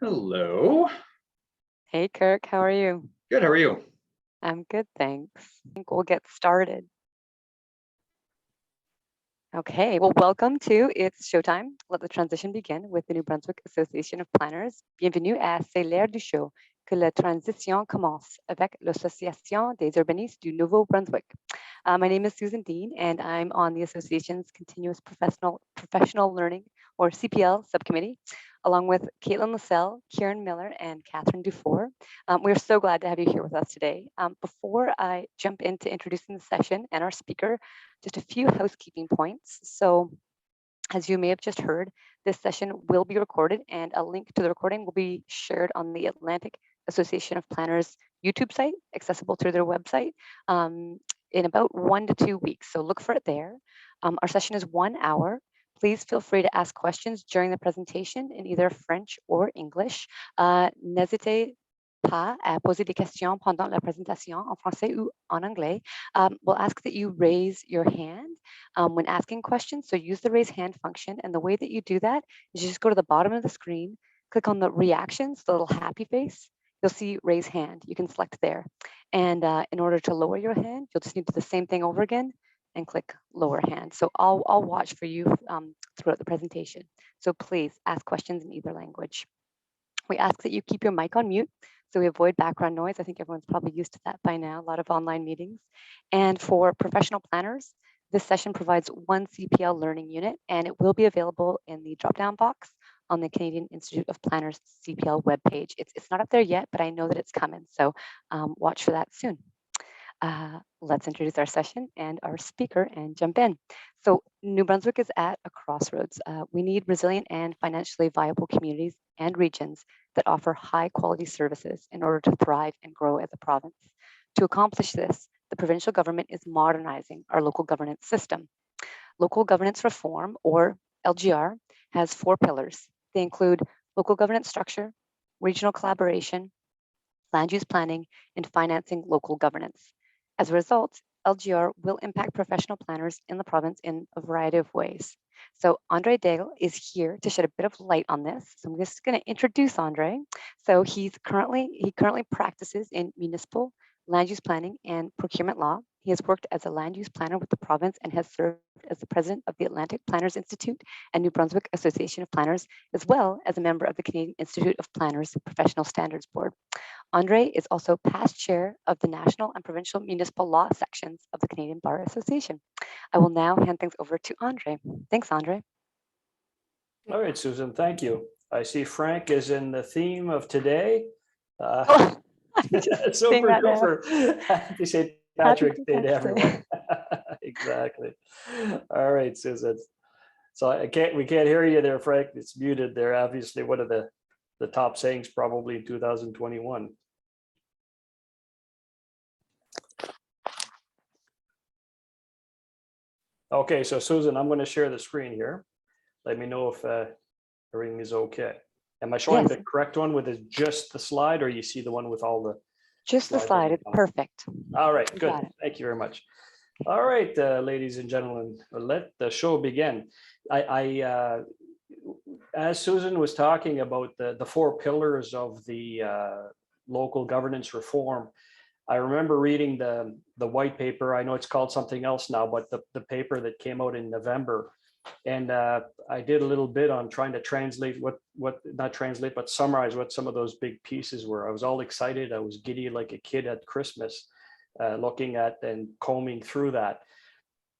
Hello. Hey, Kirk, how are you? Good. How are you? I'm good, thanks. I think we'll get started. Okay, well, welcome to It's Showtime. Let the transition begin with the New Brunswick Association of Planners. Bienvenue à C'est l'heure du show, que la transition commence avec l'Association des urbanistes du Nouveau-Brunswick. My name is Susan Dean, and I'm on the association's Continuous Professional Learning, or CPL, subcommittee, along with Caitlin Lassell, Kieran Miller, and Catherine Dufour. We're so glad to have you here with us today. Before I jump into introducing the session and our speaker, just a few housekeeping points. So, as you may have just heard, this session will be recorded, and a link to the recording will be shared on the Atlantic Association of Planners YouTube site, accessible through their website, in about 1 to 2 weeks. So look for it there. Our session is 1 hour. Please feel free to ask questions during the presentation in either French or English. N'hésitez pas à poser des questions pendant la présentation en français ou en anglais. We'll ask that you raise your hand when asking questions. So use the raise hand function. And the way that you do that is you just go to the bottom of the screen, click on the reactions, the little happy face. You'll see raise hand. You can select there. And in order to lower your hand, you'll just need to do the same thing over again and click lower hand. So I'll watch for you throughout the presentation. So please ask questions in either language. We ask that you keep your mic on mute so we avoid background noise. I think everyone's probably used to that by now, a lot of online meetings. And for professional planners, this session provides one CPL learning unit, and it will be available in the drop-down box on the Canadian Institute of Planners CPL webpage. It's not up there yet, but I know that it's coming, so watch for that soon. Let's introduce our session and our speaker and jump in. So New Brunswick is at a crossroads. We need resilient and financially viable communities and regions that offer high quality services in order to thrive and grow as a province. To accomplish this, the provincial government is modernizing our local governance system. Local governance reform, or LGR, has 4 pillars. They include local governance structure, regional collaboration, land use planning, and financing local governance. As a result, LGR will impact professional planners in the province in a variety of ways. So Andre Daigle is here to shed a bit of light on this. So I'm just going to introduce Andre. So he currently practices in municipal land use planning and procurement law. He has worked as a land use planner with the province and has served as the president of the Atlantic Planners Institute and New Brunswick Association of Planners, as well as a member of the Canadian Institute of Planners Professional Standards Board. Andre is also past chair of the national and provincial municipal law sections of the Canadian Bar Association. I will now hand things over to Andre. Thanks, Andre. All right, Susan, thank you. I see Frank is in the theme of today. Super duper. Happy St. Patrick's Day to everyone. Exactly. All right, Susan. So we can't hear you there, Frank. It's muted there. Obviously, one of the top sayings probably in 2021. Okay, so Susan, I'm going to share the screen here. Let me know if everything is okay. Am I showing the correct one with just the slide, or you see the one with all the? Just the slide. It's perfect. All right, good. Thank you very much. All right, ladies and gentlemen, let the show begin. As Susan was talking about the 4 pillars of the local governance reform, I remember reading the white paper. I know it's called something else now, but the paper that came out in November. And I did a little bit on trying to translate but summarize what some of those big pieces were. I was all excited. I was giddy like a kid at Christmas, looking at and combing through that.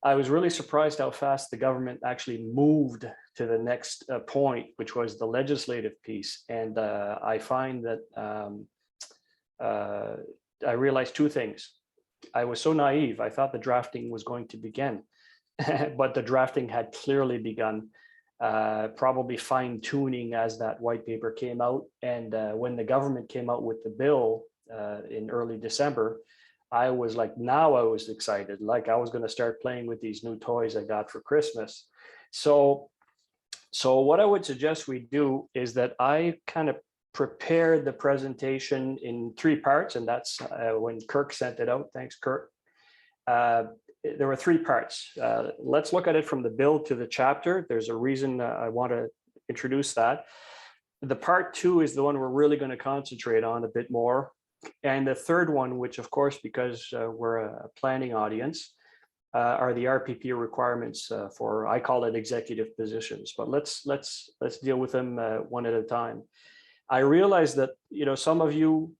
I was really surprised how fast the government actually moved to the next point, which was the legislative piece. And I find that I realized 2 things. I was so naive. I thought the drafting was going to begin. But the drafting had clearly begun, probably fine tuning as that white paper came out. And when the government came out with the bill in early December, I was like, now I was excited, like I was going to start playing with these new toys I got for Christmas. So what I would suggest we do is that I kind of prepared the presentation in 3 parts, and that's when Kirk sent it out. Thanks, Kirk. There were 3 parts. Let's look at it from the bill to the chapter. There's a reason I want to introduce that. The part two is the one we're really going to concentrate on a bit more. And the third one, which of course, because we're a planning audience, are the RPP requirements for, I call it executive positions, but let's deal with them one at a time. I realize that, some of you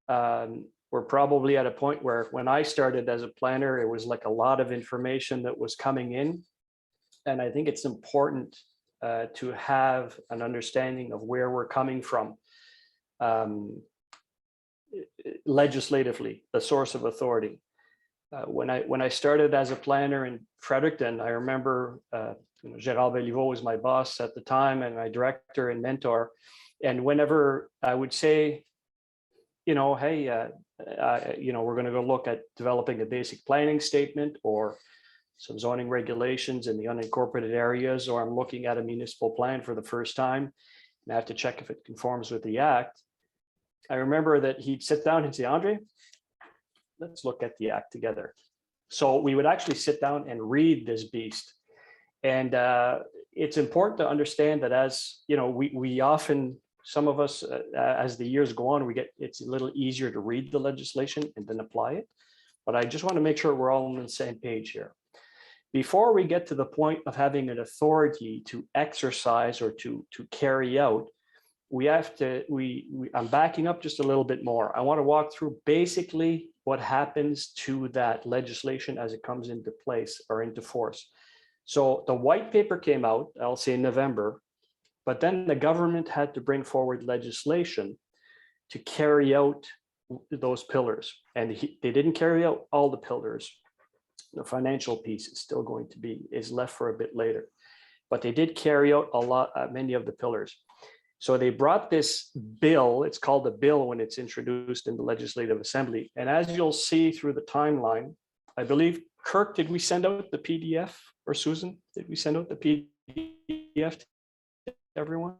were probably at a point where when I started as a planner, it was like a lot of information that was coming in. And I think it's important to have an understanding of where we're coming from legislatively, the source of authority. When I started as a planner in Fredericton, I remember Gérald Béliveau was my boss at the time and my director and mentor. And whenever I would say, hey, we're going to go look at developing a basic planning statement or some zoning regulations in the unincorporated areas, or I'm looking at a municipal plan for the first time and I have to check if it conforms with the act. I remember that he'd sit down and say, Andre, let's look at the act together. So we would actually sit down and read this beast. And it's important to understand that as, we often, some of us, as the years go on, it's a little easier to read the legislation and then apply it. But I just want to make sure we're all on the same page here. Before we get to the point of having an authority to exercise or to carry out, we have to, I'm backing up just a little bit more. I want to walk through basically what happens to that legislation as it comes into place or into force. So the white paper came out, I'll say in November, but then the government had to bring forward legislation to carry out those pillars. And they didn't carry out all the pillars. The financial piece is still going to is left for a bit later, but they did carry out many of the pillars. So they brought this bill, it's called a bill when it's introduced in the Legislative Assembly. And as you'll see through the timeline, I believe, Kirk, did we send out the PDF, or Susan, did we send out the PDF to everyone?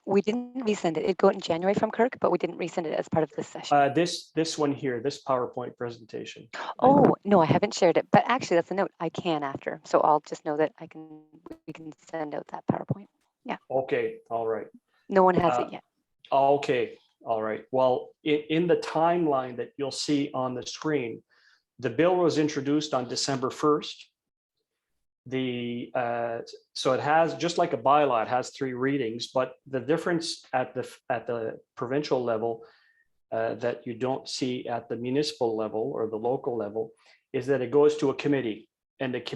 We didn't resend it. It go in January from Kirk, but we didn't resend it as part of this session. This one here, this PowerPoint presentation. Oh, no, I haven't shared it, but actually that's a note I can after. So I'll just know that we can send out that PowerPoint. Yeah. Okay, all right. No one has it yet. Okay, all right. Well, in the timeline that you'll see on the screen, the bill was introduced on December 1st. So it has, just like a bylaw, it has 3 readings, but the difference at the provincial level that you don't see at the municipal level or the local level is that it goes to a committee, and it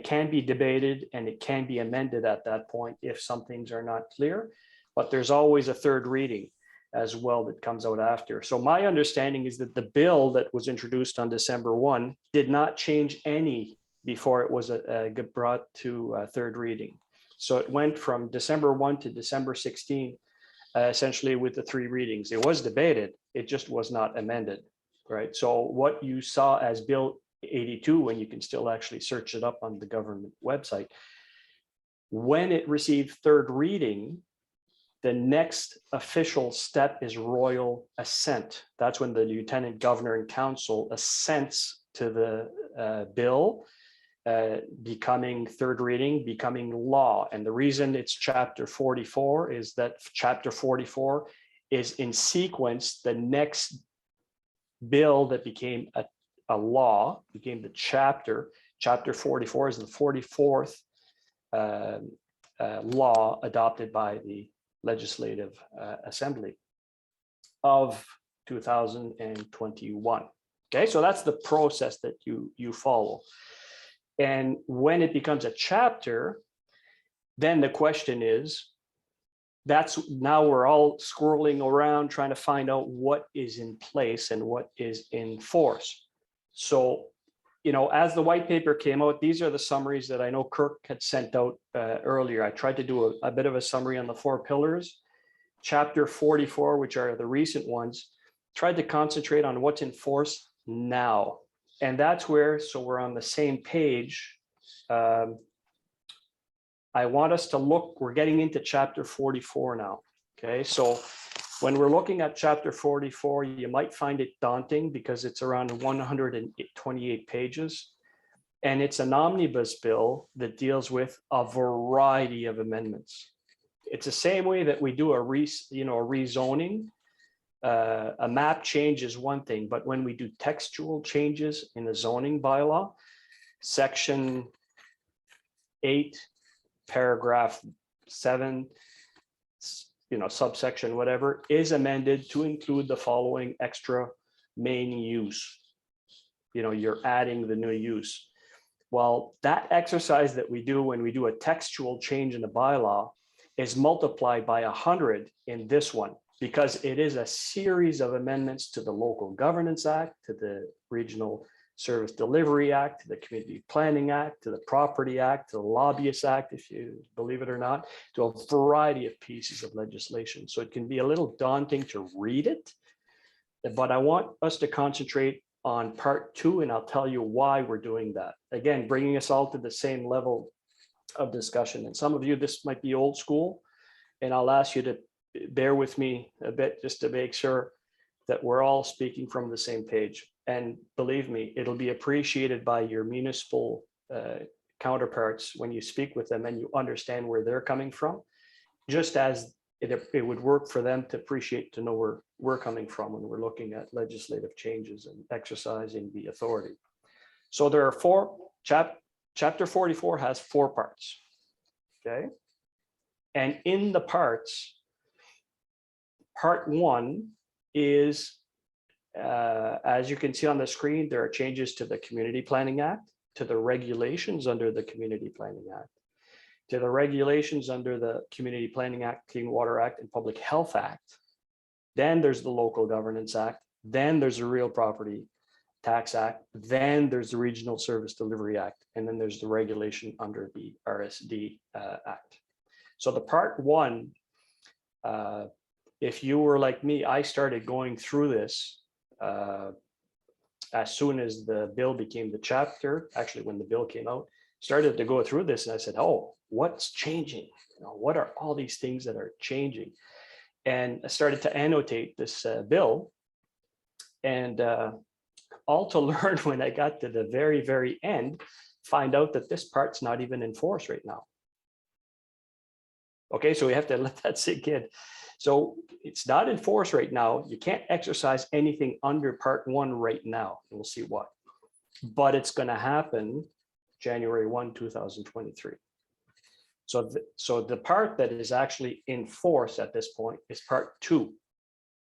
can be debated and it can be amended at that point if some things are not clear, but there's always a 3rd reading as well that comes out after. So my understanding is that the bill that was introduced on December 1 did not change any before it was brought to 3rd reading. So it went from December 1 to December 16, essentially with the 3 readings. It was debated, it just was not amended, right? So what you saw as Bill 82, when you can still actually search it up on the government website, when it received 3rd reading, the next official step is royal assent. That's when the Lieutenant Governor and Council assents to the bill, becoming 3rd reading, becoming law. And the reason it's chapter 44 is that chapter 44 is in sequence. The next bill that became a law became the chapter. Chapter 44 is the 44th law adopted by the Legislative Assembly of 2021. Okay, so that's the process that you follow. And when it becomes a chapter, then the question is, now we're all scrolling around trying to find out what is in place and what is in force. So, as the white paper came out, these are the summaries that I know Kirk had sent out earlier. I tried to do a bit of a summary on the 4 pillars. Chapter 44, which are the recent ones, tried to concentrate on what's in force now. And that's where, so we're on the same page. I want us to look, we're getting into chapter 44 now. Okay, so when we're looking at chapter 44, you might find it daunting because it's around 128 pages. And it's an omnibus bill that deals with a variety of amendments. it's the same way that we do a rezoning. A map change is one thing, but when we do textual changes in the zoning bylaw, section 8, paragraph 7, subsection whatever, is amended to include the following extra main use. You're adding the new use. Well, that exercise that we do when we do a textual change in the bylaw is multiplied by 100 in this one, because it is a series of amendments to the Local Governance Act, to the Regional Service Delivery Act, to the Community Planning Act, to the Property Act, to the Lobbyist Act, if you believe it or not, to a variety of pieces of legislation. So it can be a little daunting to read it, but I want us to concentrate on part 2, and I'll tell you why we're doing that. Again, bringing us all to the same level of discussion. And some of you, this might be old school, and I'll ask you to bear with me a bit just to make sure that we're all speaking from the same page. And believe me, it'll be appreciated by your municipal counterparts when you speak with them and you understand where they're coming from, just as it would work for them to appreciate to know where we're coming from when we're looking at legislative changes and exercising the authority. So there are 4, chapter 44 has 4 parts, okay? And in the parts, part 1 is, as you can see on the screen, there are changes to the Community Planning Act, to the regulations under the Community Planning Act, to the regulations under the Community Planning Act, Clean Water Act, and Public Health Act. Then there's the Local Governance Act. Then there's the Real Property Tax Act. Then there's the Regional Service Delivery Act. And then there's the regulation under the RSD Act. So the part 1, if you were like me, I started going through this as soon as the bill became the chapter. Actually, when the bill came out, started to go through this, and I said, oh, what's changing? What are all these things that are changing? And I started to annotate this bill, and all to learn when I got to the very, very end, find out that this part's not even in force right now. Okay, so we have to let that sink in. So it's not in force right now. You can't exercise anything under part 1 right now. We'll see what, but it's going to happen January 1, 2023. So the part that is actually in force at this point is part 2.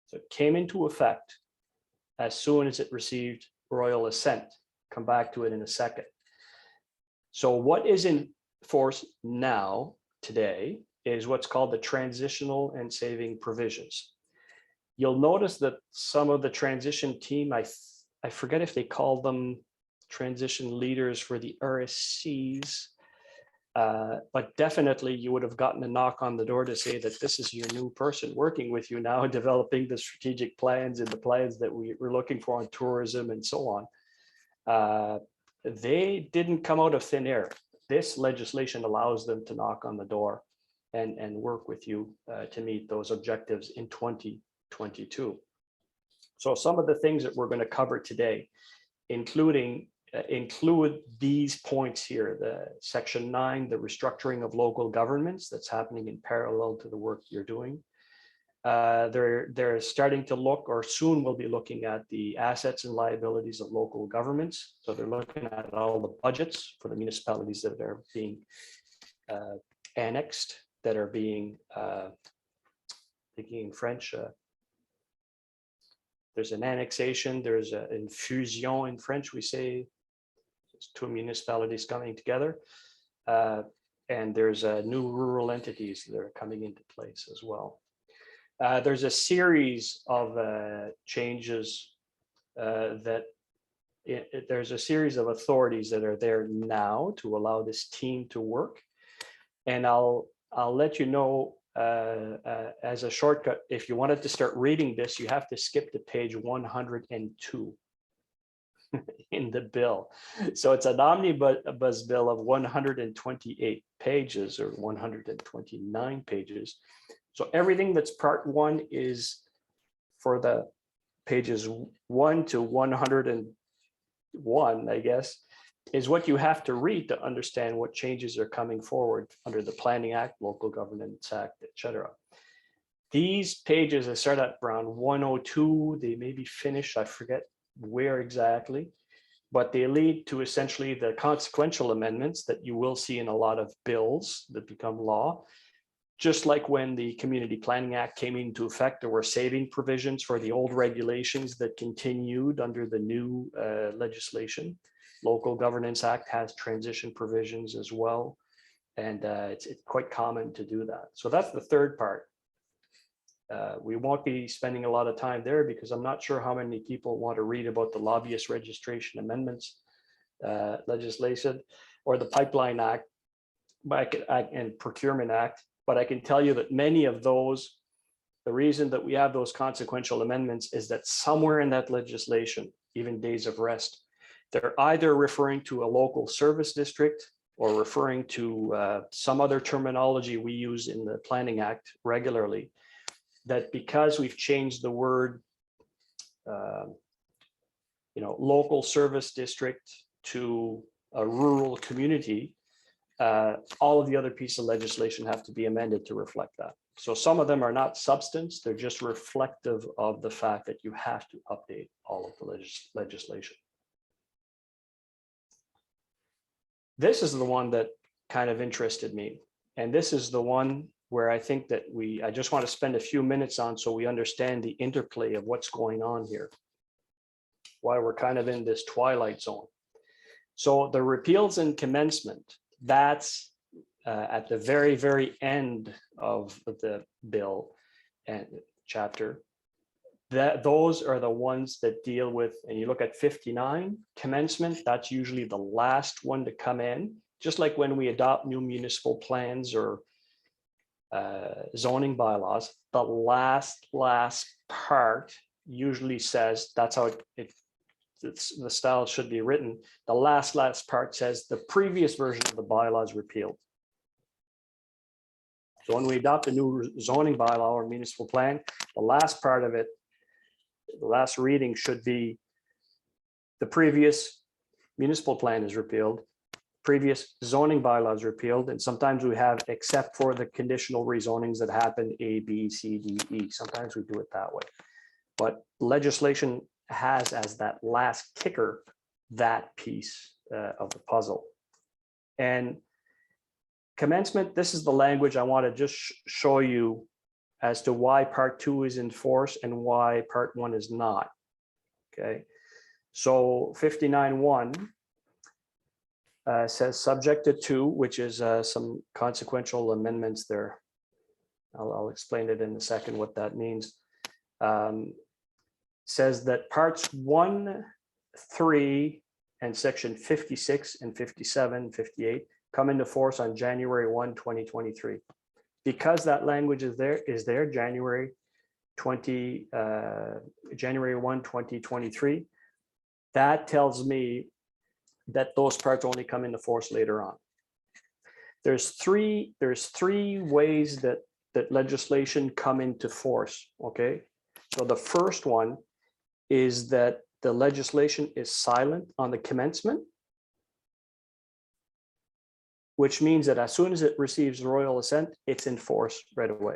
So it came into effect as soon as it received royal assent. Come back to it in a second. So what is in force now, today, is what's called the transitional and saving provisions. You'll notice that some of the transition team, I forget if they call them transition leaders for the RSCs, but definitely you would have gotten a knock on the door to say that this is your new person working with you now, developing the strategic plans and the plans that we're looking for on tourism and so on. They didn't come out of thin air. This legislation allows them to knock on the door and work with you to meet those objectives in 2022. So some of the things that we're going to cover today, include these points here: the section 9, the restructuring of local governments, that's happening in parallel to the work you're doing. They're starting to look, or soon will be looking at, the assets and liabilities of local governments. So they're looking at all the budgets for the municipalities that are being annexed, that are being, thinking in French, there's an annexation, there's an infusion in French, we say. It's 2 municipalities coming together. And there's new rural entities that are coming into place as well. There's a series of changes there's a series of authorities that are there now to allow this team to work. And I'll let you know as a shortcut, if you wanted to start reading this, you have to skip to page 102 in the bill. So it's an omnibus bill of 128 pages or 129 pages. So everything that's part 1 is for the pages 1 to 101, I guess, is what you have to read to understand what changes are coming forward under the Planning Act, Local Governance Act, etc. These pages, I start at around 102, they may be finished, I forget where exactly, but they lead to essentially the consequential amendments that you will see in a lot of bills that become law. Just like when the Community Planning Act came into effect, there were saving provisions for the old regulations that continued under the new legislation. Local Governance Act has transition provisions as well. And it's quite common to do that. So that's the third part. We won't be spending a lot of time there because I'm not sure how many people want to read about the lobbyist registration amendments legislation or the Pipeline Act and Procurement Act. But I can tell you that many of those, the reason that we have those consequential amendments is that somewhere in that legislation, even days of rest, they're either referring to a local service district or referring to some other terminology we use in the Planning Act regularly, that because we've changed the word, local service district to a rural community, all of the other pieces of legislation have to be amended to reflect that. So some of them are not substance, they're just reflective of the fact that you have to update all of the legislation. This is the one that kind of interested me. And this is the one where I think that I just want to spend a few minutes on so we understand the interplay of what's going on here, why we're kind of in this twilight zone. So the repeals and commencement, that's at the very, very end of the bill and chapter. Those are the ones that deal with, and you look at 59, commencement, that's usually the last one to come in, just like when we adopt new municipal plans or zoning bylaws, the last part usually says, that's how the style should be written. The last part says the previous version of the bylaw is repealed. So when we adopt a new zoning bylaw or municipal plan, the last part of it, the last reading should be the previous municipal plan is repealed, previous zoning bylaws repealed, and sometimes we have except for the conditional rezonings that happen A, B, C, D, E. Sometimes we do it that way. But legislation has as that last kicker that piece of the puzzle. And commencement, this is the language I want to just show you as to why part 2 is in force and why part 1 is not. Okay, so 59.1 says subjected to, which is some consequential amendments there. I'll explain it in a second what that means. Says that parts 1, 3, and section 56 and 57, 58 come into force on January 1, 2023. Because that language is there, January 1, 2023, that tells me that those parts only come into force later on. There's three ways that legislation come into force, okay? So the first one is that the legislation is silent on the commencement, which means that as soon as it receives royal assent, it's in force right away.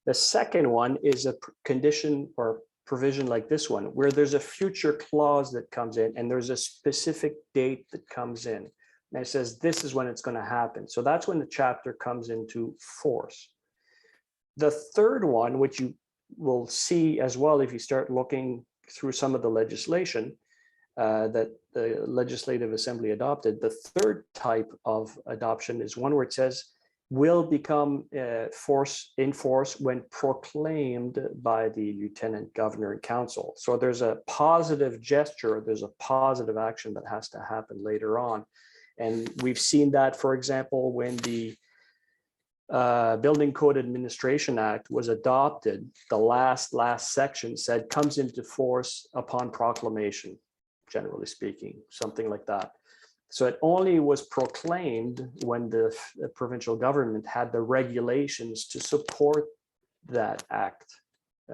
The second one is a condition or provision like this one, where there's a future clause that comes in and there's a specific date that comes in. And it says, this is when it's going to happen. So that's when the chapter comes into force. The third one, which you will see as well if you start looking through some of the legislation that the Legislative Assembly adopted, the third type of adoption is one where it says will become in force when proclaimed by the Lieutenant Governor and Council. So there's a positive gesture, there's a positive action that has to happen later on. And we've seen that, for example, when the Building Code Administration Act was adopted, the last section said comes into force upon proclamation, generally speaking, something like that. So it only was proclaimed when the provincial government had the regulations to support that act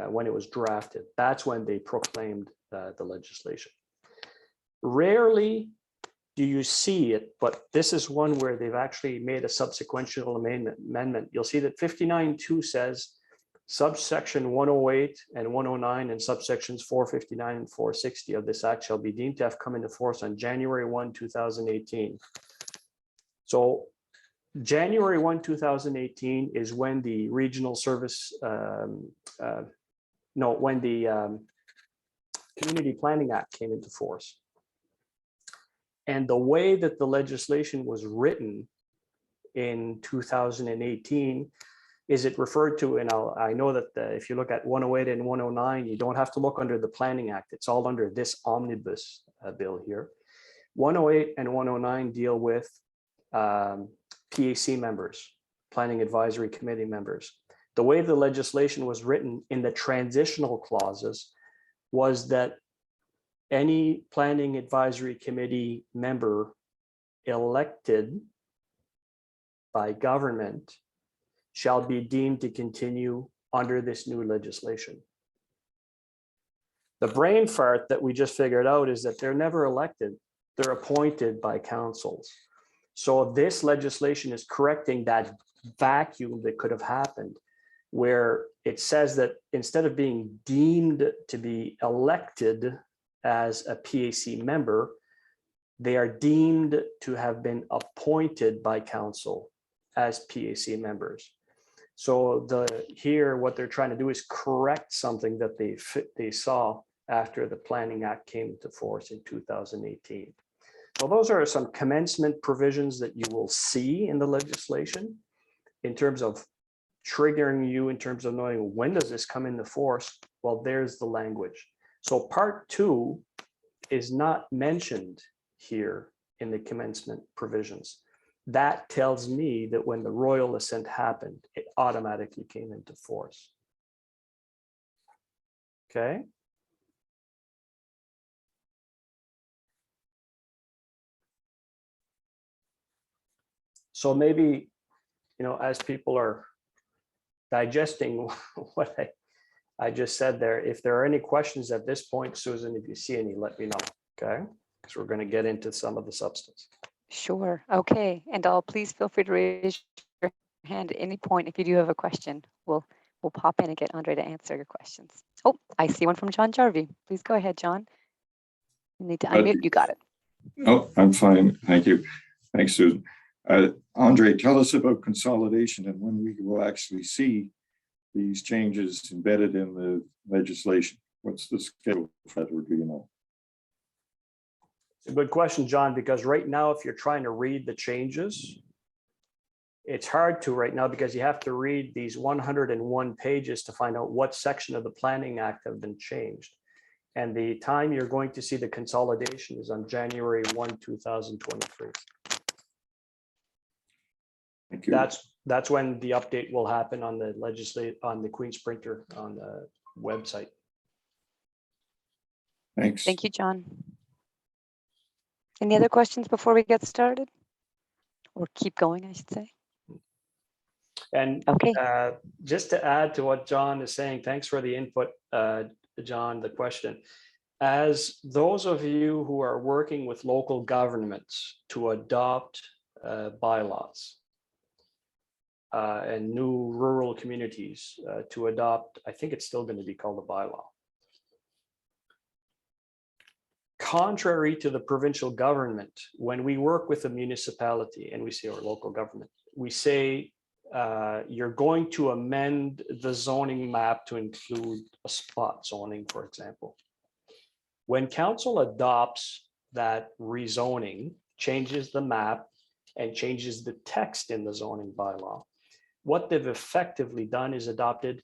when it was drafted. That's when they proclaimed the legislation. Rarely do you see it? But this is one where they've actually made a subsequential amendment. You'll see that 59.2 says subsection 108 and 109 and subsections 459 and 460 of this act shall be deemed to have come into force on January 1, 2018. So January 1, 2018 is when the regional service, when the Community Planning Act came into force. And the way that the legislation was written in 2018 is it referred to, and I know that if you look at 108 and 109, you don't have to look under the Planning Act. It's all under this omnibus bill here. 108 and 109 deal with PAC members, Planning Advisory Committee members. The way the legislation was written in the transitional clauses was that any Planning Advisory Committee member elected by government shall be deemed to continue under this new legislation. The brain fart that we just figured out is that they're never elected, they're appointed by councils. So this legislation is correcting that vacuum that could have happened, where it says that instead of being deemed to be elected as a PAC member, they are deemed to have been appointed by council as PAC members. So here, what they're trying to do is correct something that they saw after the Planning Act came into force in 2018. So those are some commencement provisions that you will see in the legislation in terms of triggering you, in terms of knowing when does this come into force. Well, there's the language. So part 2 is not mentioned here in the commencement provisions. That tells me that when the royal assent happened, it automatically came into force. Okay. So maybe, as people are digesting what I just said there, if there are any questions at this point, Susan, if you see any, let me know, okay? Because we're going to get into some of the substance. Sure. Okay. And please feel free to raise your hand at any point if you do have a question. We'll pop in and get Andre to answer your questions. Oh, I see one from John Jarvie. Please go ahead, John. You need to unmute. You got it. Oh, I'm fine. Thank you. Thanks, Susan. Andre, tell us about consolidation and when we will actually see these changes embedded in the legislation. What's the schedule for that, or do you know? It's a good question, John, because right now, if you're trying to read the changes, it's hard to right now because you have to read these 101 pages to find out what section of the Planning Act have been changed. And the time you're going to see the consolidation is on January 1, 2023. Thank you. That's when the update will happen on the Queen's printer on the website. Thanks. Thank you, John. Any other questions before we get started? Or keep going, I should say. And okay. Just to add to what John is saying, thanks for the input, John, the question. As those of you who are working with local governments to adopt bylaws and new rural communities to adopt, I think it's still going to be called a bylaw. Contrary to the provincial government, when we work with a municipality and we say our local government, we say you're going to amend the zoning map to include a spot zoning, for example. When council adopts that rezoning, changes the map and changes the text in the zoning bylaw, what they've effectively done is adopted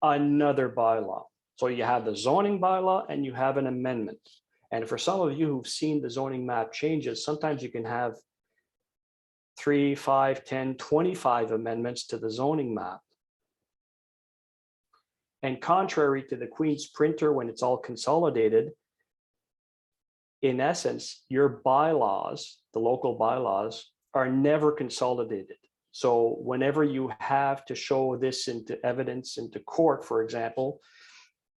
another bylaw. So you have the zoning bylaw and you have an amendment. And for some of you who've seen the zoning map changes, sometimes you can have 3, 5, 10, 25 amendments to the zoning map. And contrary to the Queen's printer, when it's all consolidated, in essence, your bylaws, the local bylaws, are never consolidated. So whenever you have to show this into evidence into court, for example,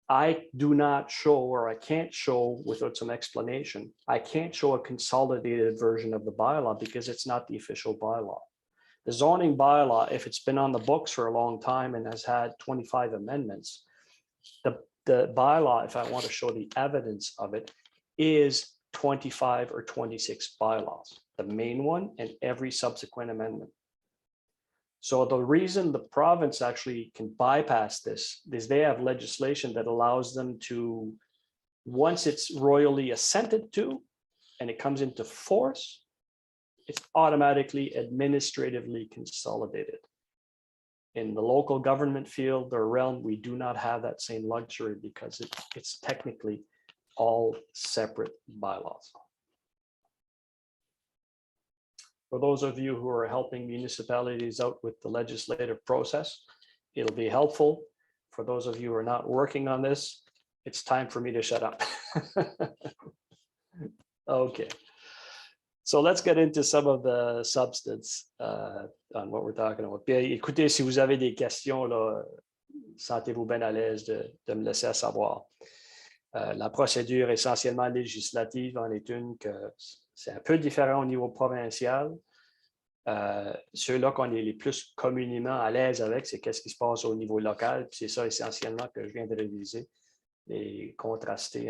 I do not show, or I can't show without some explanation, I can't show a consolidated version of the bylaw because it's not the official bylaw. The zoning bylaw, if it's been on the books for a long time and has had 25 amendments, the bylaw, if I want to show the evidence of it, is 25 or 26 bylaws, the main one and every subsequent amendment. So the reason the province actually can bypass this is they have legislation that allows them to, once it's royally assented to and it comes into force, it's automatically administratively consolidated. In the local government field or realm, we do not have that same luxury because it's technically all separate bylaws. For those of you who are helping municipalities out with the legislative process, it'll be helpful. For those of you who are not working on this, it's time for me to shut up. Okay. So let's get into some of the substance on what we're talking about. Puis, écoutez, si vous avez des questions, là, sentez-vous bien à l'aise de me laisser savoir. La procédure essentiellement législative en est une que c'est un peu différent au niveau provincial. Ceux-là qu'on est les plus communément à l'aise avec, c'est qu'est-ce qui se passe au niveau local. C'est ça essentiellement que je viens de réviser. Et contraster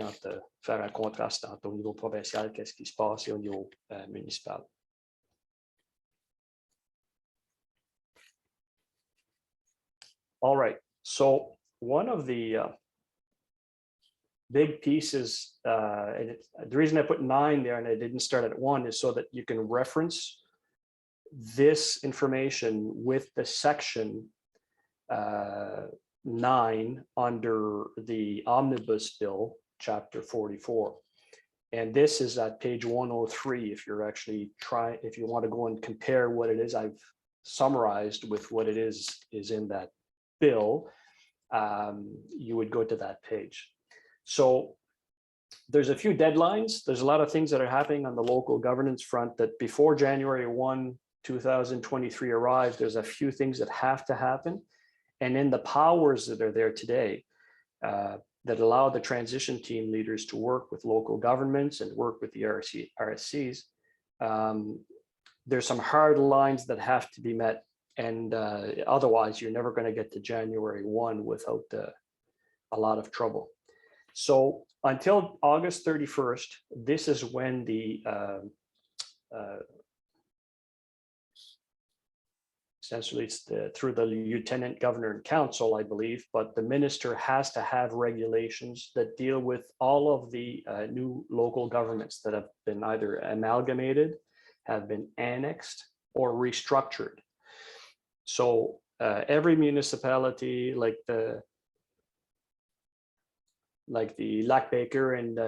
faire un contraste entre au niveau provincial, qu'est-ce qui se passe et au niveau municipal. All right, so one of the big pieces, and the reason I put 9 there and I didn't start at 1 is so that you can reference this information with the section 9 under the Omnibus Bill, Chapter 44. And this is at page 103 if you're actually if you want to go and compare what it is I've summarized with what it is in that bill, you would go to that page. So there's a few deadlines. There's a lot of things that are happening on the local governance front that before January 1, 2023 arrives, there's a few things that have to happen. And in the powers that are there today that allow the transition team leaders to work with local governments and work with the RSCs, there's some hard lines that have to be met. And otherwise, you're never going to get to January 1 without a lot of trouble. So until August 31st, this is when the essentially it's through the Lieutenant Governor and Council, I believe, but the minister has to have regulations that deal with all of the new local governments that have been either amalgamated, have been annexed, or restructured. So every municipality like the Lac Baker and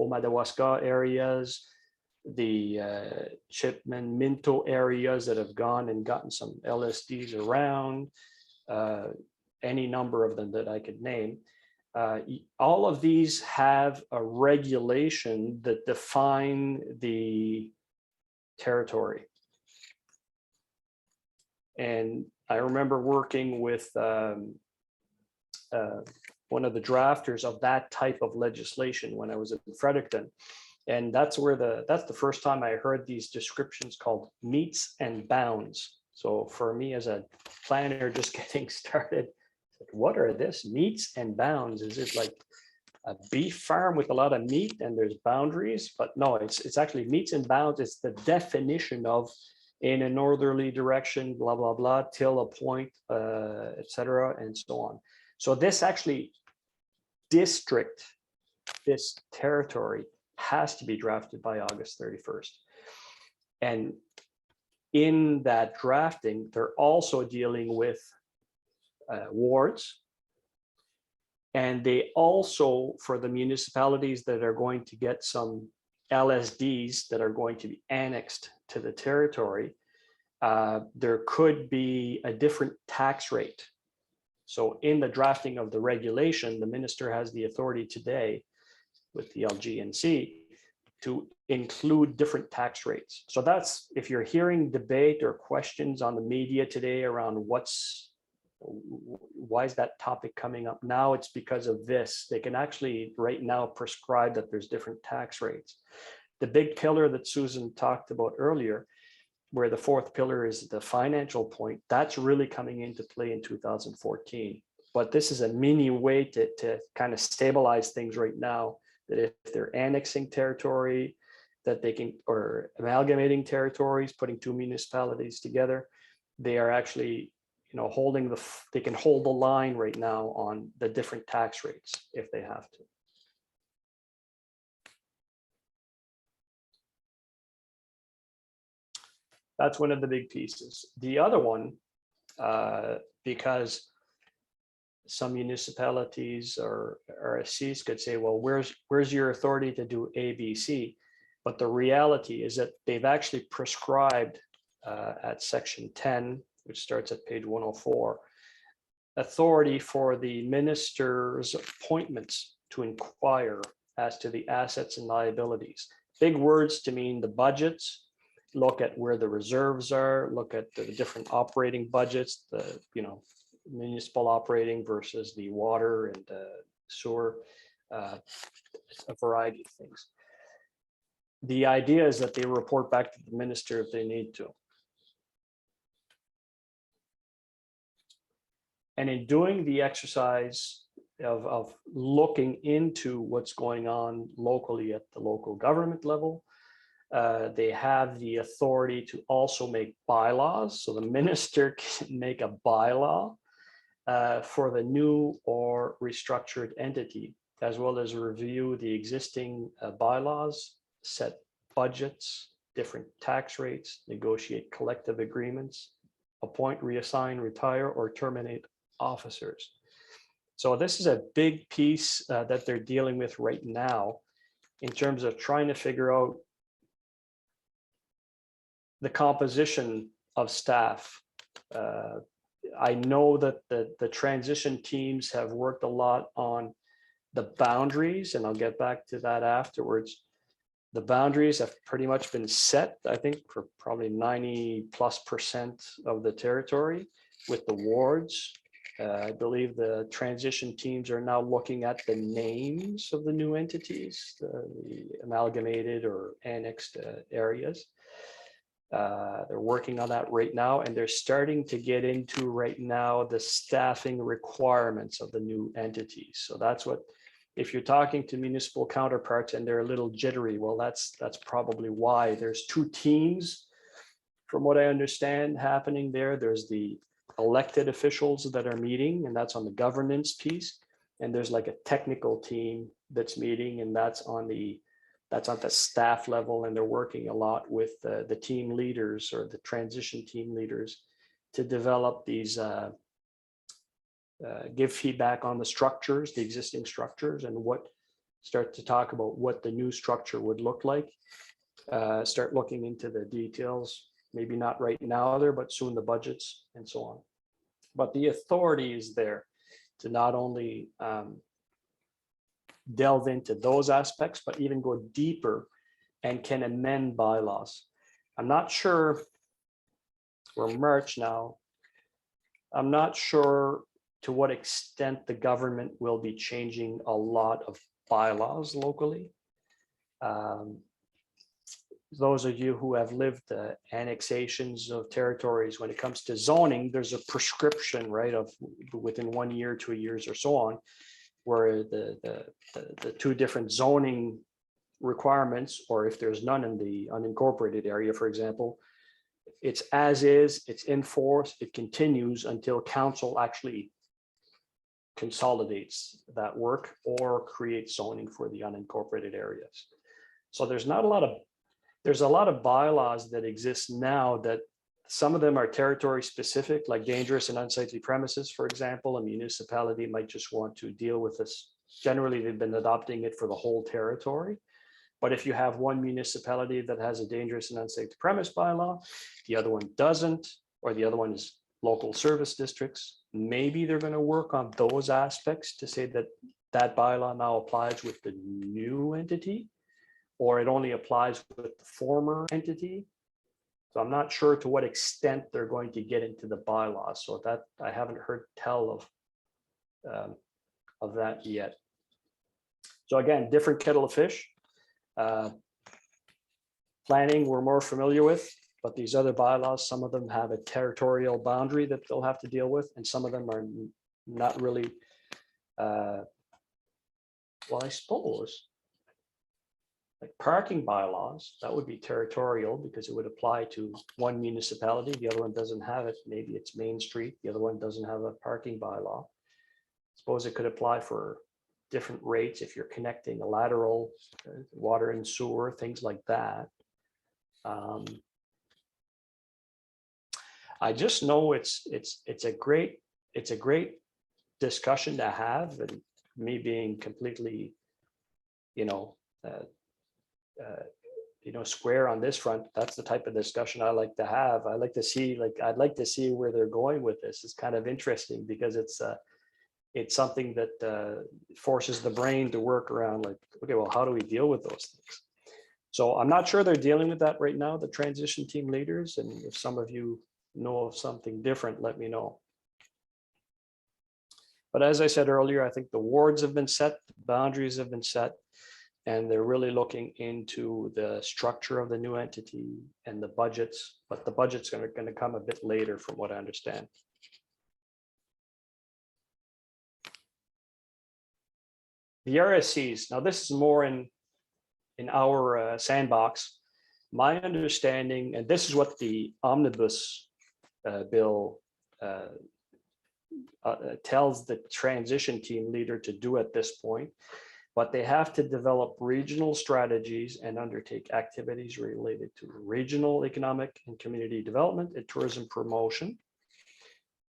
Omadawaska areas, the Chipman Minto areas that have gone and gotten some LSDs around, any number of them that I could name. All of these have a regulation that define the territory. And I remember working with one of the drafters of that type of legislation when I was in Fredericton. And that's the first time I heard these descriptions called meets and bounds. So for me as a planner just getting started, what are this meets and bounds? Is it like a beef farm with a lot of meat and there's boundaries? But no, it's actually meets and bounds. It's the definition of in a northerly direction, blah, blah, blah, till a point, etc., and so on. So this actually district, this territory has to be drafted by August 31st. And in that drafting, they're also dealing with wards. And they also, for the municipalities that are going to get some LSDs that are going to be annexed to the territory, there could be a different tax rate. So in the drafting of the regulation, the minister has the authority today with the LGNC to include different tax rates. So that's, if you're hearing debate or questions on the media today around what's Why is that topic coming up now? It's because of this. They can actually right now prescribe that there's different tax rates. The big pillar that Susan talked about earlier, where the fourth pillar is the financial point, that's really coming into play in 2014. But this is a mini way to kind of stabilize things right now, that if they're annexing territory, that they can, or amalgamating territories, putting two municipalities together, they are actually, holding they can hold the line right now on the different tax rates if they have to. That's one of the big pieces. The other one, because some municipalities or RSCs could say, well, where's your authority to do A, B, C? But the reality is that they've actually prescribed at section 10, which starts at page 104, authority for the minister's appointments to inquire as to the assets and liabilities. Big words to mean the budgets, look at where the reserves are, look at the different operating budgets, the municipal operating versus the water and sewer, a variety of things. The idea is that they report back to the minister if they need to. And in doing the exercise of looking into what's going on locally at the local government level, they have the authority to also make bylaws. So the minister can make a bylaw for the new or restructured entity, as well as review the existing bylaws, set budgets, different tax rates, negotiate collective agreements, appoint, reassign, retire, or terminate officers. So this is a big piece that they're dealing with right now in terms of trying to figure out the composition of staff. I know that the transition teams have worked a lot on the boundaries, and I'll get back to that afterwards. The boundaries have pretty much been set, I think, for probably 90+% of the territory with the wards. I believe the transition teams are now looking at the names of the new entities, the amalgamated or annexed areas. They're working on that right now, and they're starting to get into right now the staffing requirements of the new entities. So that's what, if you're talking to municipal counterparts and they're a little jittery, well, that's probably why. There's two teams, from what I understand, happening there. There's the elected officials that are meeting, and that's on the governance piece. And there's like a technical team that's meeting, and that's on the staff level, and they're working a lot with the team leaders or the transition team leaders to develop these, give feedback on the structures, the existing structures, and start to talk about what the new structure would look like. Start looking into the details, maybe not right now there, but soon the budgets and so on. But the authority is there to not only delve into those aspects, but even go deeper and can amend bylaws. I'm not sure, we're March now, I'm not sure to what extent the government will be changing a lot of bylaws locally. Those of you who have lived the annexations of territories, when it comes to zoning, there's a prescription, right, of within 1 year, 2 years or so on, where the two different zoning requirements, or if there's none in the unincorporated area, for example, it's as is, it's in force, it continues until council actually consolidates that work or creates zoning for the unincorporated areas. So there's a lot of bylaws that exist now that some of them are territory specific, like dangerous and unsightly premises, for example. A municipality might just want to deal with this. Generally, they've been adopting it for the whole territory. But if you have one municipality that has a dangerous and unsafe premise bylaw, the other one doesn't, or the other one is local service districts, maybe they're going to work on those aspects to say that that bylaw now applies with the new entity, or it only applies with the former entity. So I'm not sure to what extent they're going to get into the bylaws. So that I haven't heard tell of that yet. So again, different kettle of fish. Planning we're more familiar with, but these other bylaws, some of them have a territorial boundary that they'll have to deal with, and some of them are not really. Well, I suppose like parking bylaws, that would be territorial because it would apply to one municipality. The other one doesn't have it. Maybe it's Main Street. The other one doesn't have a parking bylaw. Suppose it could apply for different rates if you're connecting a lateral, water and sewer, things like that. I just know it's a great discussion to have, and me being completely, square on this front. That's the type of discussion I like to have. I like to see, I'd like to see where they're going with this. It's kind of interesting because it's something that forces the brain to work around. Like, okay, well, how do we deal with those things? So I'm not sure they're dealing with that right now, the transition team leaders. And if some of you know of something different, let me know. But as I said earlier, I think the wards have been set, boundaries have been set, and they're really looking into the structure of the new entity and the budgets, but the budget's going to come a bit later from what I understand. The RSCs, now this is more in our sandbox. My understanding, and this is what the omnibus bill tells the transition team leader to do at this point, but they have to develop regional strategies and undertake activities related to regional economic and community development and tourism promotion.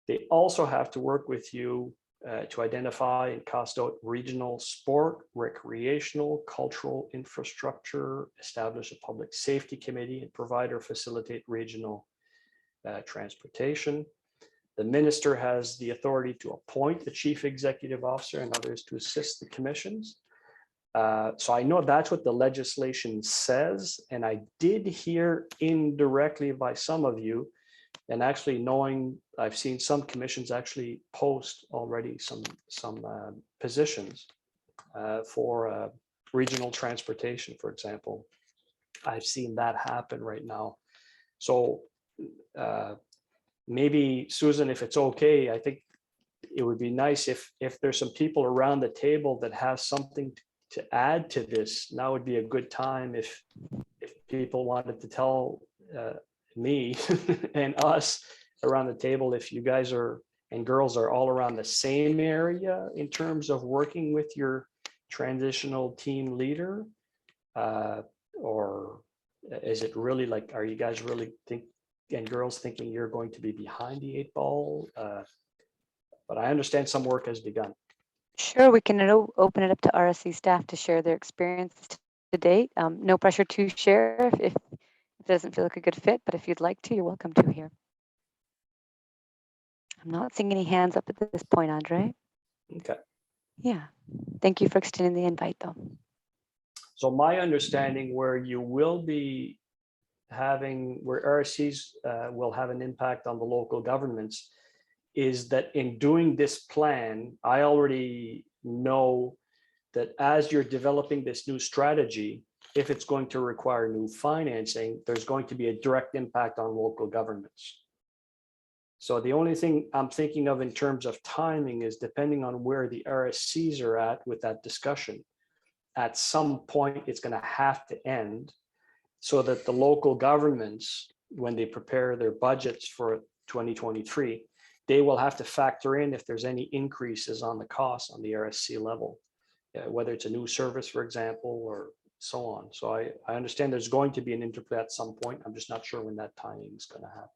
They also have to work with you to identify and cost out regional sport, recreational, cultural infrastructure, establish a public safety committee, and provide or facilitate regional transportation. The minister has the authority to appoint the chief executive officer and others to assist the commissions. So I know that's what the legislation says, and I did hear indirectly by some of you, and actually knowing I've seen some commissions actually post already some positions for regional transportation, for example. I've seen that happen right now. So maybe Susan, if it's okay, I think it would be nice if there's some people around the table that have something to add to this. Now would be a good time if people wanted to tell me and us around the table if you guys are and girls are all around the same area in terms of working with your transitional team leader, or is it really like, are you guys really and girls thinking you're going to be behind the 8 ball? But I understand some work has begun. Sure, we can open it up to RSC staff to share their experiences to date. No pressure to share if it doesn't feel like a good fit, but if you'd like to, you're welcome to here. I'm not seeing any hands up at this point, Andre. Okay. Yeah, thank you for extending the invite though. So my understanding where you will be where RSCs will have an impact on the local governments is that in doing this plan, I already know that as you're developing this new strategy, if it's going to require new financing, there's going to be a direct impact on local governments. So the only thing I'm thinking of in terms of timing is depending on where the RSCs are at with that discussion. At some point, it's going to have to end so that the local governments, when they prepare their budgets for 2023, they will have to factor in if there's any increases on the costs on the RSC level, whether it's a new service, for example, or so on. So I understand there's going to be an interplay at some point. I'm just not sure when that timing is going to happen.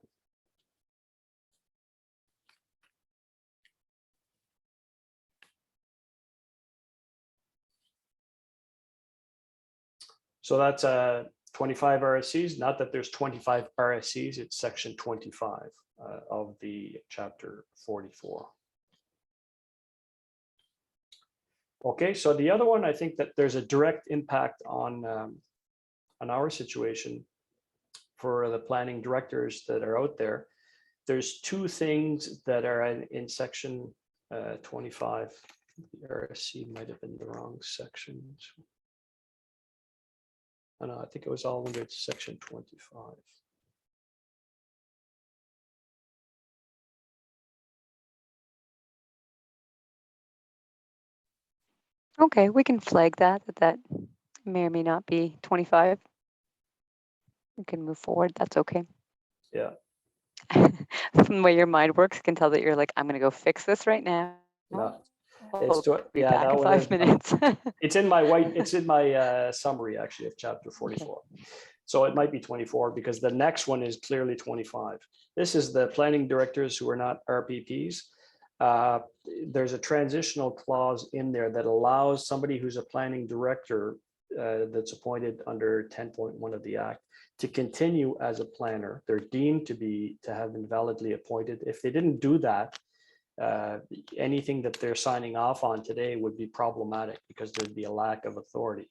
So that's 25 RSCs, not that there's 25 RSCs, it's section 25 of the chapter 44. Okay, so the other one, I think that there's a direct impact on our situation for the planning directors that are out there. There's two things that are in section 25. The RSC might have been the wrong section. Oh, no, I think it was all under section 25. Okay, we can flag that may or may not be 25. We can move forward. That's okay. Yeah. From the way your mind works, I can tell that you're like, I'm going to go fix this right now. No, We'll be yeah, back that in would 5 have, minutes. it's in my summary actually of chapter 44. Okay. So it might be 24 because the next one is clearly 25. This is the planning directors who are not RPPs. There's a transitional clause in there that allows somebody who's a planning director that's appointed under 10.1 of the Act to continue as a planner. They're deemed to have been validly appointed. If they didn't do that, anything that they're signing off on today would be problematic because there'd be a lack of authority.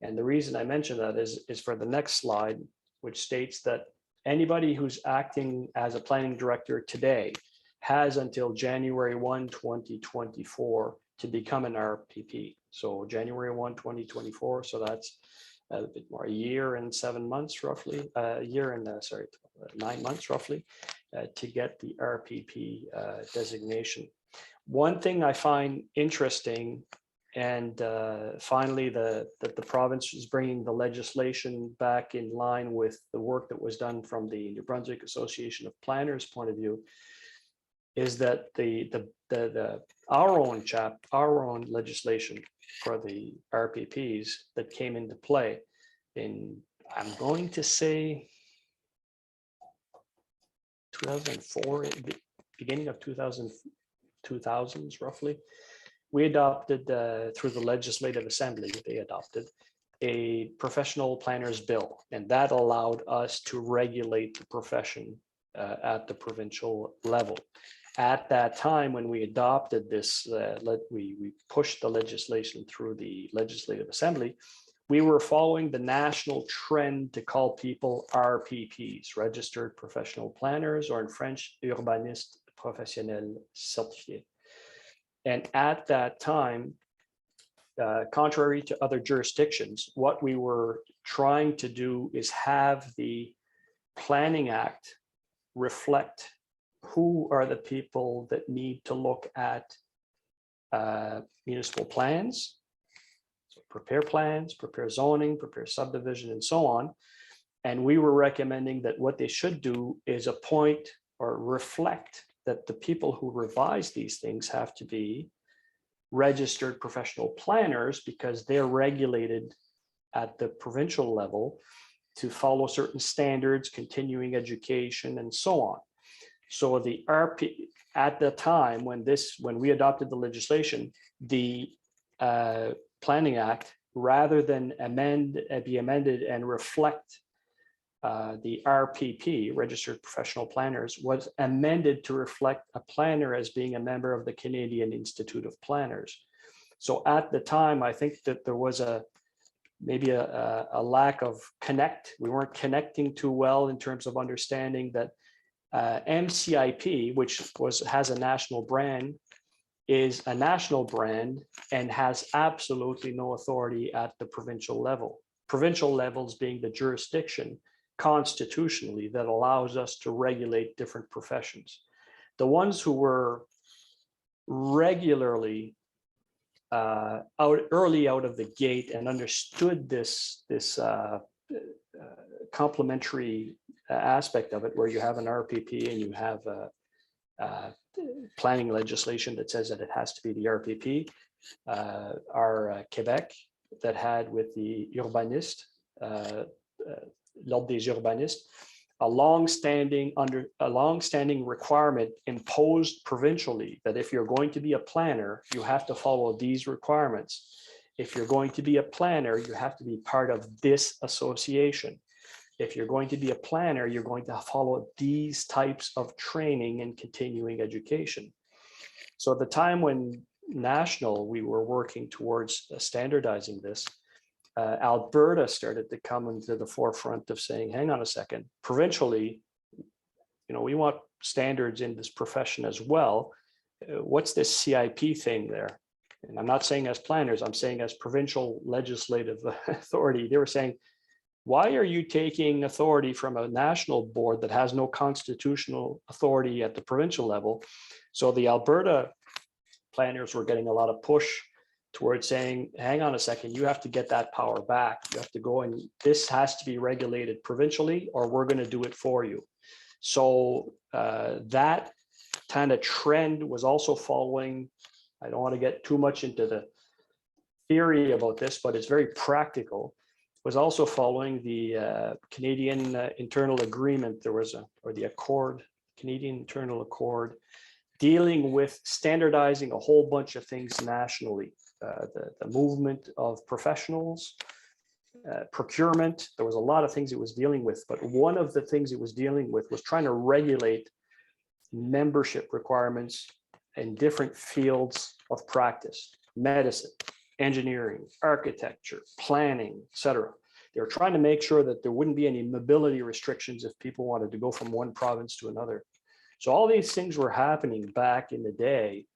And the reason I mention that is for the next slide, which states that anybody who's acting as a planning director today has until January 1, 2024 to become an RPP. So January 1, 2024. So that's a bit more, a year and 7 months roughly, a year and 9 months roughly to get the RPP designation. One thing I find interesting, and finally that the province is bringing the legislation back in line with the work that was done from the New Brunswick Association of Planners point of view, is that our own legislation for the RPPs that came into play in, I'm going to say 2004, beginning of 2000s roughly, we adopted through the Legislative Assembly, they adopted a professional planners bill, and that allowed us to regulate the profession at the provincial level. At that time, when we adopted this, we pushed the legislation through the Legislative Assembly, we were following the national trend to call people RPPs, Registered Professional Planners, or in French, Urbanistes Professionnels Certifiés. And at that time, contrary to other jurisdictions, what we were trying to do is have the Planning Act reflect who are the people that need to look at municipal plans, so prepare zoning, prepare subdivision, and so on. And we were recommending that what they should do is appoint or reflect that the people who revise these things have to be registered professional planners because they're regulated at the provincial level to follow certain standards, continuing education, and so on. So the RP at the time when we adopted the legislation, the Planning Act, rather than be amended and reflect the RPP, Registered Professional Planners, was amended to reflect a planner as being a member of the Canadian Institute of Planners. So at the time, I think that there was maybe a lack of we weren't connecting too well in terms of understanding that MCIP, which has a national brand, is a national brand and has absolutely no authority at the provincial level. Provincial levels being the jurisdiction constitutionally that allows us to regulate different professions. The ones who were regularly early out of the gate and understood this complementary aspect of it, where you have an RPP and you have planning legislation that says that it has to be the RPP, are Quebec, that had with the urbaniste, L'Ordre des Urbanistes, a long-standing requirement imposed provincially that if you're going to be a planner, you have to follow these requirements. If you're going to be a planner, you have to be part of this association. If you're going to be a planner, you're going to follow these types of training and continuing education. So at the time when we were working towards standardizing this, Alberta started to come into the forefront of saying, hang on a second, provincially, we want standards in this profession as well. What's this CIP thing there? And I'm not saying as planners, I'm saying as provincial legislative authority. They were saying, why are you taking authority from a national board that has no constitutional authority at the provincial level? So the Alberta planners were getting a lot of push towards saying, hang on a second, you have to get that power back. You have to go and this has to be regulated provincially or we're going to do it for you. So that kind of trend was also following. I don't want to get too much into the theory about this, but it's very practical. Was also following the Canadian internal agreement. There was the accord, Canadian internal accord, dealing with standardizing a whole bunch of things nationally. The movement of professionals, procurement. There was a lot of things it was dealing with, but one of the things it was dealing with was trying to regulate membership requirements in different fields of practice: medicine, engineering, architecture, planning, etc. They were trying to make sure that there wouldn't be any mobility restrictions if people wanted to go from one province to another. So all these things were happening back in the day,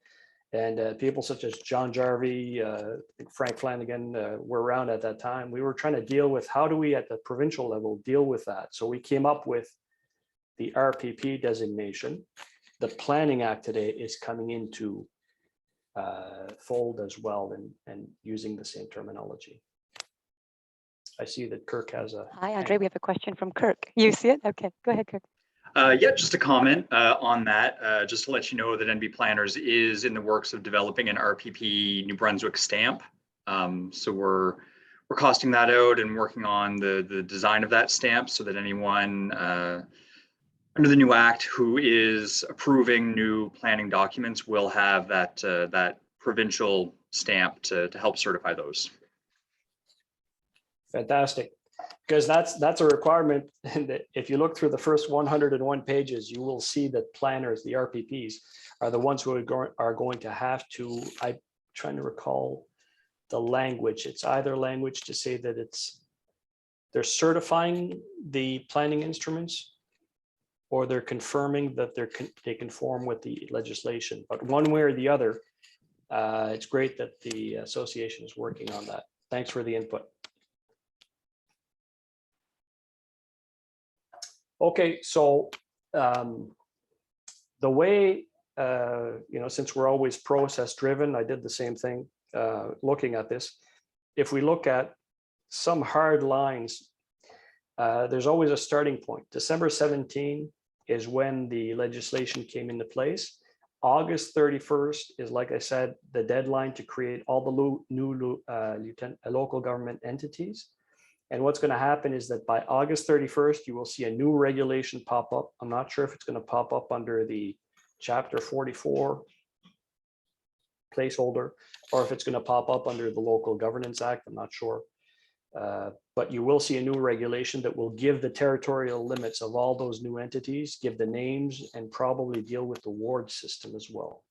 and people such as John Jarvie, Frank Flanagan were around at that time. We were trying to deal with how do we at the provincial level deal with that. So we came up with the RPP designation. The Planning Act today is coming into fold as well and using the same terminology. I see that Kirk has a. Hi, Andre. We have a question from Kirk. You see it? Okay, go ahead, Kirk. Yeah, just a comment on that, just to let you know that NB Planners is in the works of developing an RPP New Brunswick stamp. So we're costing that out and working on the design of that stamp so that anyone under the new act who is approving new planning documents will have that provincial stamp to help certify those. Fantastic, because that's a requirement. And if you look through the first 101 pages, you will see that planners, the RPPs, are the ones who are going to have to. I'm trying to recall the language. It's either language to say that they're certifying the planning instruments, or they're confirming that they conform with the legislation. But one way or the other, it's great that the association is working on that. Thanks for the input. Okay, so the way, since we're always process driven, I did the same thing looking at this. If we look at some hard lines, there's always a starting point. December 17 is when the legislation came into place. August 31st is, like I said, the deadline to create all the new local government entities. And what's going to happen is that by August 31st, you will see a new regulation pop up. I'm not sure if it's going to pop up under the Chapter 44 placeholder, or if it's going to pop up under the Local Governance Act. I'm not sure. But you will see a new regulation that will give the territorial limits of all those new entities, give the names, and probably deal with the ward system as well.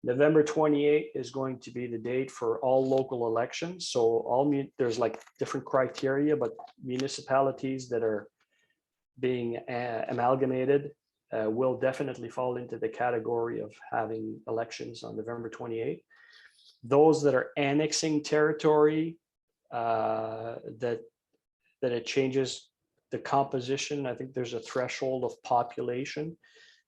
November 28 is going to be the date for all local elections. So there's like different criteria, but municipalities that are being amalgamated will definitely fall into the category of having elections on November 28. Those that are annexing territory, that it changes the composition. I think there's a threshold of population.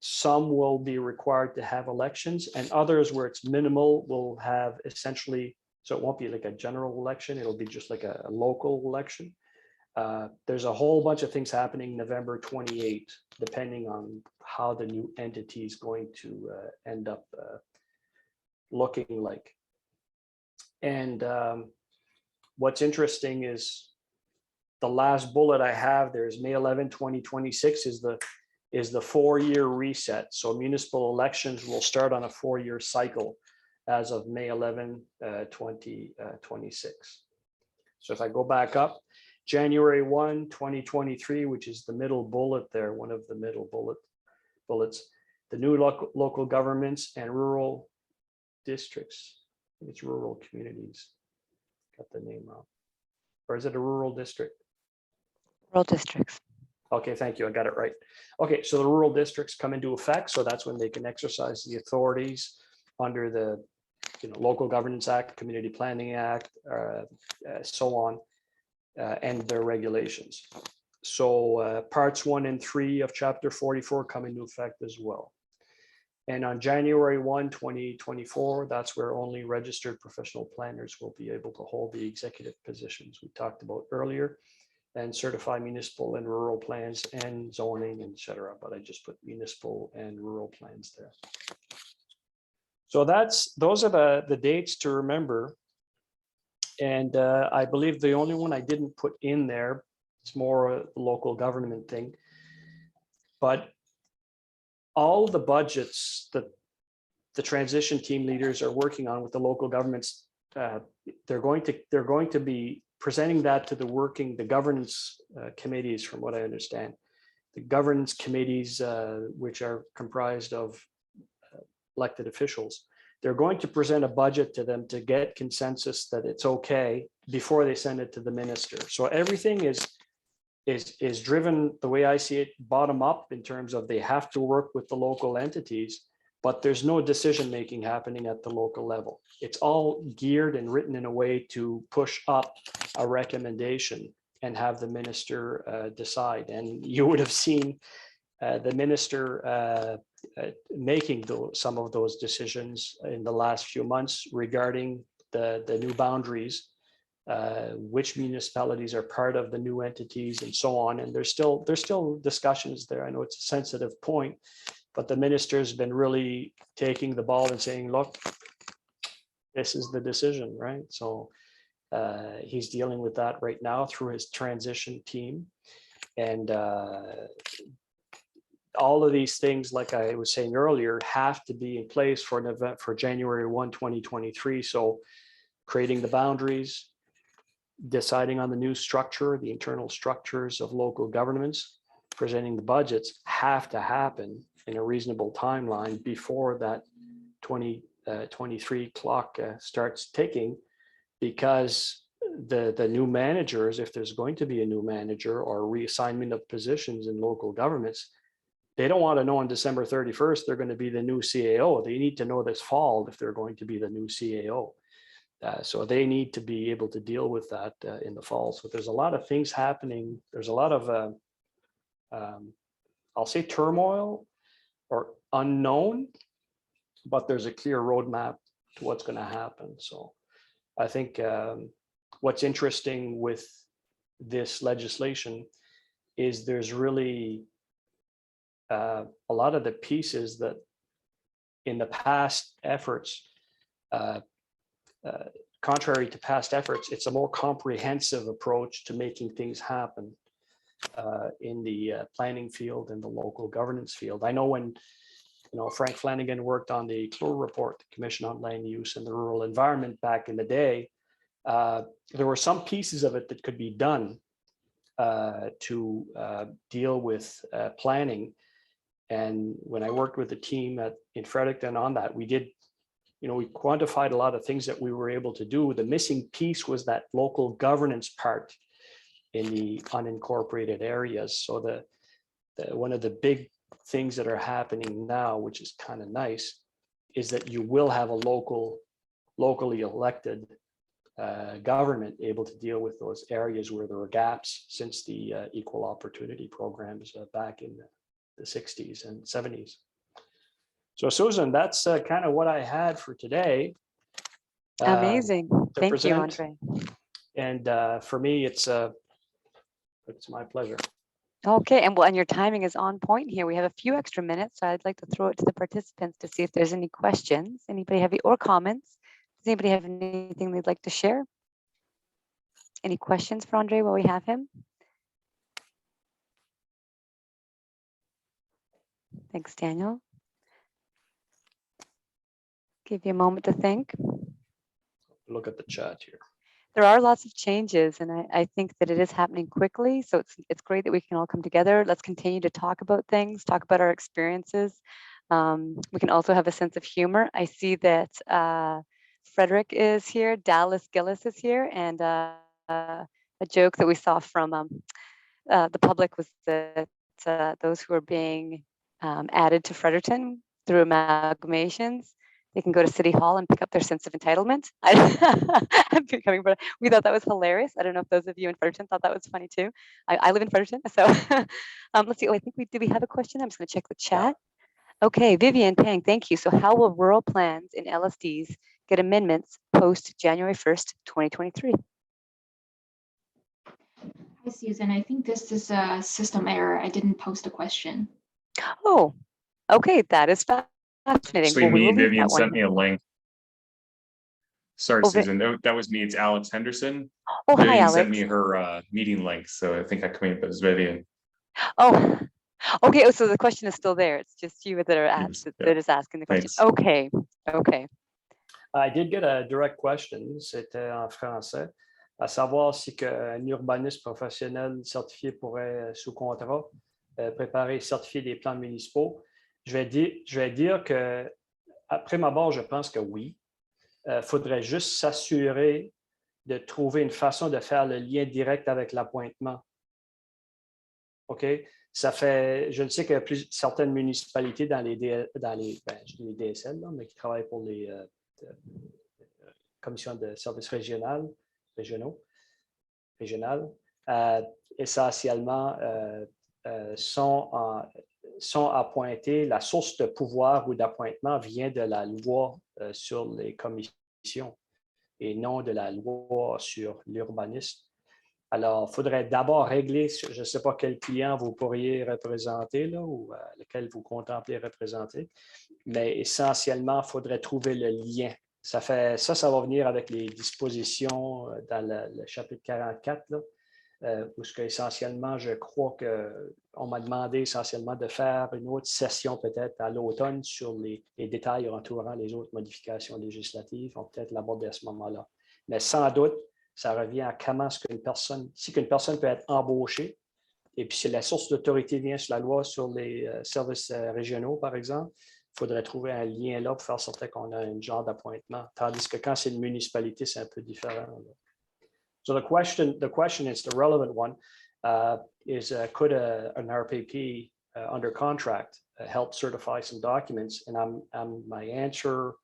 Some will be required to have elections, and others where it's minimal will have essentially, so it won't be like a general election, it'll be just like a local election. There's a whole bunch of things happening November 28, depending on how the new entity is going to end up looking like. And what's interesting is the last bullet I have there is May 11, 2026 is the 4-year reset. So municipal elections will start on a 4-year cycle as of May 11, 2026. So if I go back up, January 1, 2023, which is the middle bullet there, one of the middle bullets, the new local governments and rural districts. I think it's rural communities. Got the name wrong. or is it a rural district? Rural districts. Okay, thank you. I got it right. Okay, so the rural districts come into effect. So that's when they can exercise the authorities under the Local Governance Act, Community Planning Act, so on, and their regulations. So parts 1 and 3 of Chapter 44 come into effect as well. And on January 1, 2024, that's where only registered professional planners will be able to hold the executive positions we talked about earlier, and certify municipal and rural plans and zoning, etc. But I just put municipal and rural plans there. So those are the dates to remember. And I believe the only one I didn't put in there, it's more a local government thing, but all the budgets that the transition team leaders are working on with the local governments, they're going to be presenting that to the governance committees, from what I understand. The governance committees, which are comprised of elected officials, they're going to present a budget to them to get consensus that it's okay before they send it to the minister. So everything is driven, the way I see it, bottom up, in terms of they have to work with the local entities, but there's no decision making happening at the local level. It's all geared and written in a way to push up a recommendation and have the minister decide. And you would have seen the minister making some of those decisions in the last few months regarding the new boundaries, which municipalities are part of the new entities and so on. And there's still discussions there. I know it's a sensitive point, but the minister's been really taking the ball and saying, look, this is the decision, right? So he's dealing with that right now through his transition team. And all of these things, like I was saying earlier, have to be in place for an event for January 1, 2023. So creating the boundaries, deciding on the new structure, the internal structures of local governments, presenting the budgets have to happen in a reasonable timeline before that 2023 clock starts ticking, because the new managers, if there's going to be a new manager or reassignment of positions in local governments, they don't want to know on December 31st they're going to be the new CAO. They need to know this fall if they're going to be the new CAO. So they need to be able to deal with that in the fall. So there's a lot of things happening. There's a lot of, I'll say, turmoil or unknown, but there's a clear roadmap to what's going to happen. So I think what's interesting with this legislation is there's really a lot of the pieces that in the past efforts, contrary to past efforts, it's a more comprehensive approach to making things happen in the planning field and the local governance field. I know when Frank Flanagan worked on the CLUR report, the Commission on Land Use and the Rural Environment, back in the day, there were some pieces of it that could be done to deal with planning. And when I worked with the team in Fredericton on that, we did, we quantified a lot of things that we were able to do. The missing piece was that local governance part in the unincorporated areas. So one of the big things that are happening now, which is kind of nice, is that you will have a locally elected government able to deal with those areas where there are gaps since the equal opportunity programs back in the 60s and 70s. So Susan, that's kind of what I had for today. Amazing. Thank present. you, Andre. And for me, it's my pleasure. Okay, and your timing is on point here. We have a few extra minutes, so I'd like to throw it to the participants to see if there's any questions. Anybody have or comments? Does anybody have anything they'd like to share? Any questions for Andre while we have him? Thanks, Daniel. Give you a moment to think. Look at the chat here. There are lots of changes, and I think that it is happening quickly. So it's great that we can all come together. Let's continue to talk about things, talk about our experiences. We can also have a sense of humor. I see that Frederick is here, Dallas Gillis is here, and a joke that we saw from the public was that those who are being added to Fredericton through amalgamations, they can go to City Hall and pick up their sense of entitlement. We thought that was hilarious. I don't know if those of you in Fredericton thought that was funny too. I live in Fredericton, so let's see. Oh, I think do we have a question? I'm just going to check the chat. Okay, Vivian Pang, thank you. So how will rural plans in LSDs get amendments post January 1st, 2023? Hi, Susan. I think this is a system error. I didn't post a question. Oh, okay, that is fascinating. Actually, Well, we will leave Vivian that one. sent me a link. Sorry, Oh, Susan, that was me. It's Alex Henderson. Oh, hi, Vivian Alex. sent me her meeting link, so I think I came up as Vivian. Oh, okay. Oh, so the question is still there. It's just you that are that is asking the question. Thanks. Okay, okay. I did get a direct question. C'était en français, à savoir si un urbaniste professionnel certifié pourrait, sous contrat, préparer et certifier des plans municipaux. Je vais dire que, après ma barre, je pense que oui. Faudrait juste s'assurer de trouver une façon de faire le lien direct avec l'appointement. OK? Ça fait, je ne sais que certaines municipalités dans les DSL, là, mais qui travaillent pour les commissions de services régionales, essentiellement sont appointés. La source de pouvoir ou d'appointement vient de la loi sur les commissions et non de la loi sur l'urbanisme. Alors, il faudrait d'abord régler, je ne sais pas quel client vous pourriez représenter là, ou lequel vous contemplez représenter, mais essentiellement, il faudrait trouver le lien. Ça va venir avec les dispositions dans le chapitre 44, là, où essentiellement, je crois qu'on m'a demandé essentiellement de faire une autre session peut-être à l'automne sur les détails entourant les autres modifications législatives. On peut peut-être l'aborder à ce moment-là. Mais sans doute, ça revient à comment est-ce qu'une personne peut être embauchée. Et puis, si la source d'autorité vient sur la loi sur les services régionaux, par exemple, il faudrait trouver un lien là pour faire sortir qu'on a un genre d'appointement. Tandis que quand c'est une municipalité, c'est un peu différent. Là. So the question is the relevant one, is could an RPP under contract help certify some documents? And my answer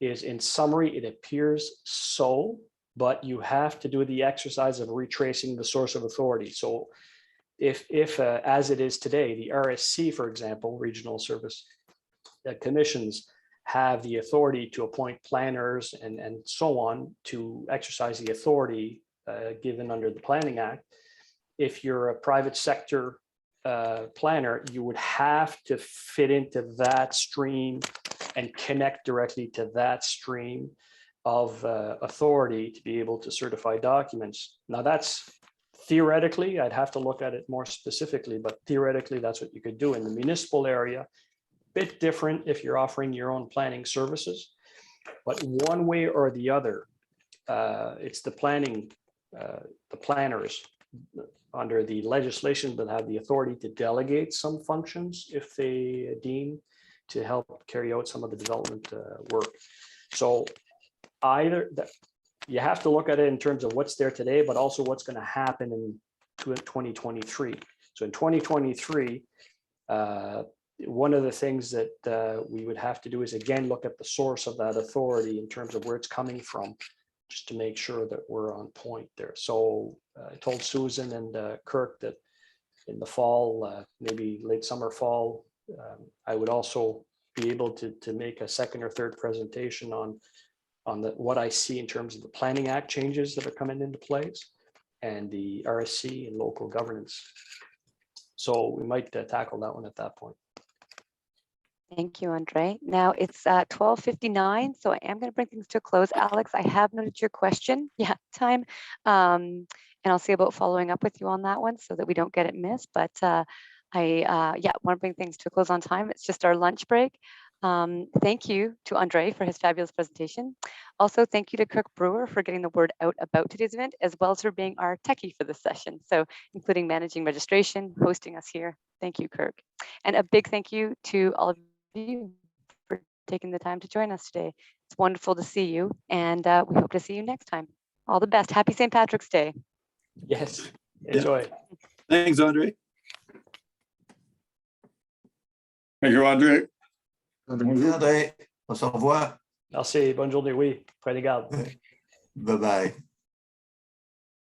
is, in summary, it appears so, but you have to do the exercise of retracing the source of authority. So if as it is today, the RSC, for example, regional service commissions have the authority to appoint planners and so on to exercise the authority given under the Planning Act. If you're a private sector planner, you would have to fit into that stream and connect directly to that stream of authority to be able to certify documents. Now that's theoretically, I'd have to look at it more specifically, but theoretically that's what you could do in the municipal area. Bit different if you're offering your own planning services, but one way or the other, it's the planners under the legislation that have the authority to delegate some functions if they deem to help carry out some of the development work. So either that you have to look at it in terms of what's there today, but also what's going to happen in 2023. So in 2023, one of the things that we would have to do is again look at the source of that authority in terms of where it's coming from, just to make sure that we're on point there. So I told Susan and Kirk that in the fall, maybe late summer, fall, I would also be able to make a second or third presentation on what I see in terms of the Planning Act changes that are coming into place and the RSC and local governance. So we might tackle that one at that point. Thank you, Andre. Now it's 12:59, so I am going to bring things to a close. Alex, I have noted your question. Yeah, time. And I'll see about following up with you on that one so that we don't get it missed. But I want to bring things to a close on time. It's just our lunch break. Thank you to Andre for his fabulous presentation. Also, thank you to Kirk Brewer for getting the word out about today's event, as well as for being our techie for this session. So including managing registration, hosting us here. Thank you, Kirk. And a big thank you to all of you for taking the time to join us today. It's wonderful to see you, and we hope to see you next time. All the best. Happy St. Patrick's Day. Yes, enjoy. Thanks, Andre. Thank you, Andre. André, on se revoit. Merci, bonne journée, oui, prenez garde. Bye bye.